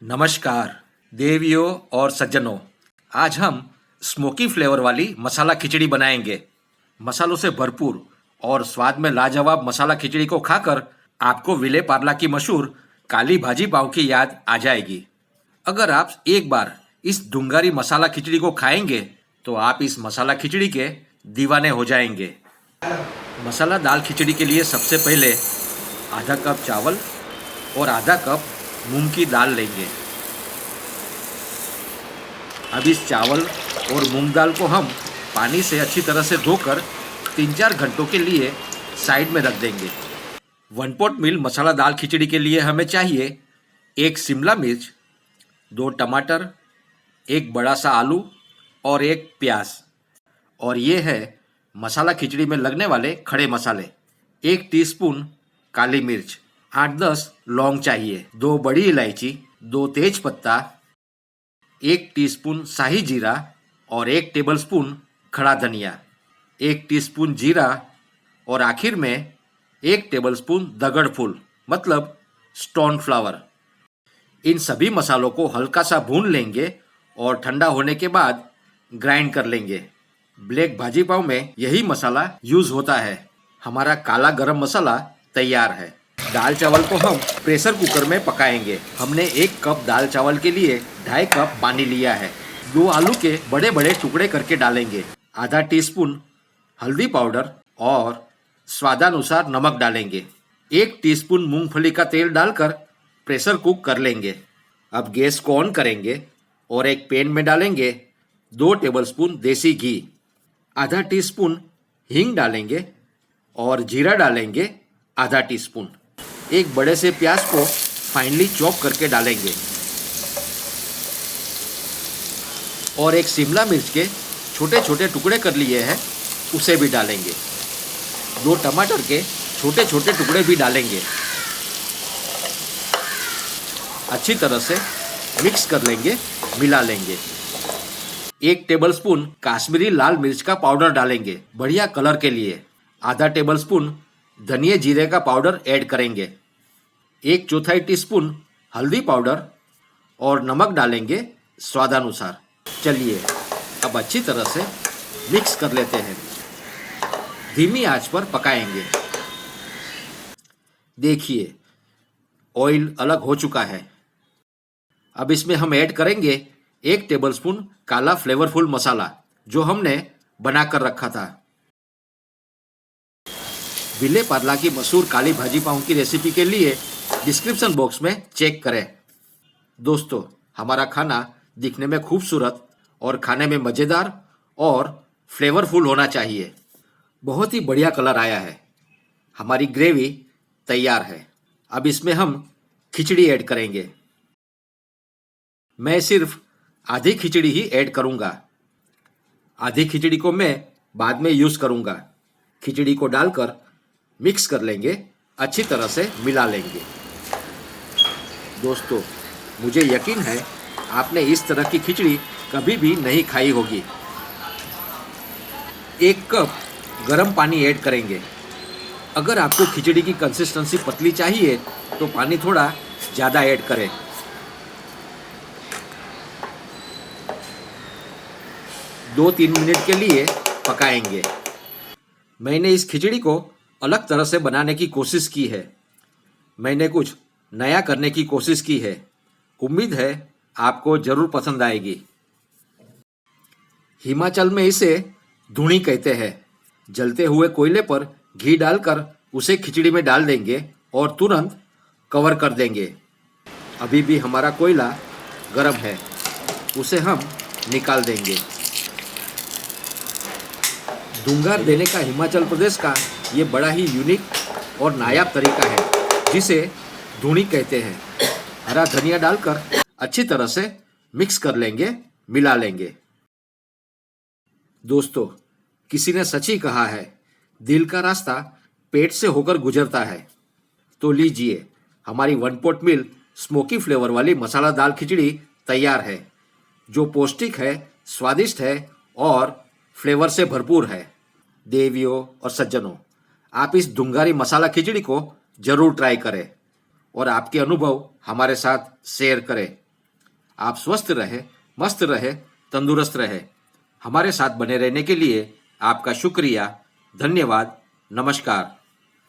नमस्कार देवियों और सज्जनों। आज हम स्मोकी फ्लेवर वाली मसाला खिचड़ी बनाएंगे। मसालों से भरपूर और स्वाद में लाजवाब मसाला खिचड़ी को खाकर आपको विले पार्ला की मशहूर काली भाजी पाव की याद आ जाएगी। अगर आप एक बार इस दुंगारी मसाला खिचड़ी को खाएंगे तो आप इस मसाला खिचड़ी के दीवाने हो जाएंगे। मसाला दाल खिचड़ी के लिए सबसे पहले आधा कप चावल और आधा कप मूंग की दाल लेंगे। अब इस चावल और मूंग दाल को हम पानी से अच्छी तरह से धोकर 3-4 घंटों के लिए साइड में रख देंगे। 1 पॉट मील मसाला दाल खिचड़ी के लिए हमें चाहिए 1 शिमला मिर्च, 2 टमाटर, 1 बड़ा सा आलू और 1 प्याज। और ये है मसाला खिचड़ी में लगने वाले खड़े मसाले। 1 टीस्पून काली मिर्च, 8-10 लौंग चाहिए, 2 बड़ी इलायची, 2 तेज पत्ता, 1 टीस्पून शाही जीरा और 1 टेबलस्पून खड़ा धनिया, 1 टीस्पून जीरा और आखिर में 1 टेबलस्पून दगड़ फूल मतलब स्टोन फ्लावर। इन सभी मसालों को हल्का सा भून लेंगे और ठंडा होने के बाद ग्राइंड कर लेंगे। ब्लैक भाजी पाव में यही मसाला यूज होता है। हमारा काला गरम मसाला तैयार है। दाल चावल को हम प्रेशर कुकर में पकाएंगे। हमने 1 कप दाल चावल के लिए 2.5 कप पानी लिया है। 2 आलू के बड़े बड़े टुकड़े करके डालेंगे। आधा टीस्पून हल्दी पाउडर और स्वादानुसार नमक डालेंगे। 1 टीस्पून मूंगफली का तेल डालकर प्रेशर कुक कर लेंगे। अब गैस को ऑन करेंगे और एक पैन में डालेंगे 2 टेबलस्पून देसी घी, आधा टीस्पून हींग डालेंगे और जीरा डालेंगे आधा टीस्पून। एक बड़े से प्याज को फाइनली चॉप करके डालेंगे और 1 शिमला मिर्च के छोटे छोटे टुकड़े कर लिए हैं उसे भी डालेंगे। 2 टमाटर के छोटे छोटे टुकड़े भी डालेंगे। अच्छी तरह से मिक्स कर लेंगे, मिला लेंगे। 1 टेबलस्पून काश्मीरी लाल मिर्च का पाउडर डालेंगे बढ़िया कलर के लिए। आधा टेबलस्पून धनिया जीरे का पाउडर ऐड करेंगे। 1/4 टीस्पून हल्दी पाउडर और नमक डालेंगे स्वादानुसार। चलिए अब अच्छी तरह से मिक्स कर लेते हैं। धीमी आंच पर पकाएंगे। देखिए ऑयल अलग हो चुका है। अब इसमें हम ऐड करेंगे 1 टेबलस्पून काला फ्लेवरफुल मसाला जो हमने बनाकर रखा था। विले पार्ला की मशहूर काली भाजी पाव की रेसिपी के लिए डिस्क्रिप्शन बॉक्स में चेक करें। दोस्तों, हमारा खाना दिखने में खूबसूरत और खाने में मज़ेदार और फ्लेवरफुल होना चाहिए। बहुत ही बढ़िया कलर आया है। हमारी ग्रेवी तैयार है। अब इसमें हम खिचड़ी ऐड करेंगे। मैं सिर्फ आधी खिचड़ी ही ऐड करूंगा। आधी खिचड़ी को मैं बाद में यूज़ करूंगा। खिचड़ी को डालकर मिक्स कर लेंगे, अच्छी तरह से मिला लेंगे। दोस्तों, मुझे यकीन है आपने इस तरह की खिचड़ी कभी भी नहीं खाई होगी। 1 कप गर्म पानी ऐड करेंगे। अगर आपको खिचड़ी की कंसिस्टेंसी पतली चाहिए तो पानी थोड़ा ज़्यादा ऐड करें। दो 3 मिनट के लिए पकाएंगे। मैंने इस खिचड़ी को अलग तरह से बनाने की कोशिश की है। मैंने कुछ नया करने की कोशिश की है। उम्मीद है आपको जरूर पसंद आएगी। हिमाचल में इसे धूनी कहते हैं। जलते हुए कोयले पर घी डालकर उसे खिचड़ी में डाल देंगे और तुरंत कवर कर देंगे। अभी भी हमारा कोयला गर्म है, उसे हम निकाल देंगे। धुंगार देने का हिमाचल प्रदेश का ये बड़ा ही यूनिक और नायाब तरीका है जिसे धूनी कहते हैं। हरा धनिया डालकर अच्छी तरह से मिक्स कर लेंगे, मिला लेंगे। दोस्तों, किसी ने सच ही कहा है, दिल का रास्ता पेट से होकर गुजरता है। तो लीजिए, हमारी 1 पॉट मील स्मोकी फ्लेवर वाली मसाला दाल खिचड़ी तैयार है जो पौष्टिक है, स्वादिष्ट है और फ्लेवर से भरपूर है। देवियों और सज्जनों, आप इस दुंगारी मसाला खिचड़ी को जरूर ट्राई करें और आपके अनुभव हमारे साथ शेयर करें। आप स्वस्थ रहे, मस्त रहे, तंदुरुस्त रहे। हमारे साथ बने रहने के लिए आपका शुक्रिया, धन्यवाद, नमस्कार।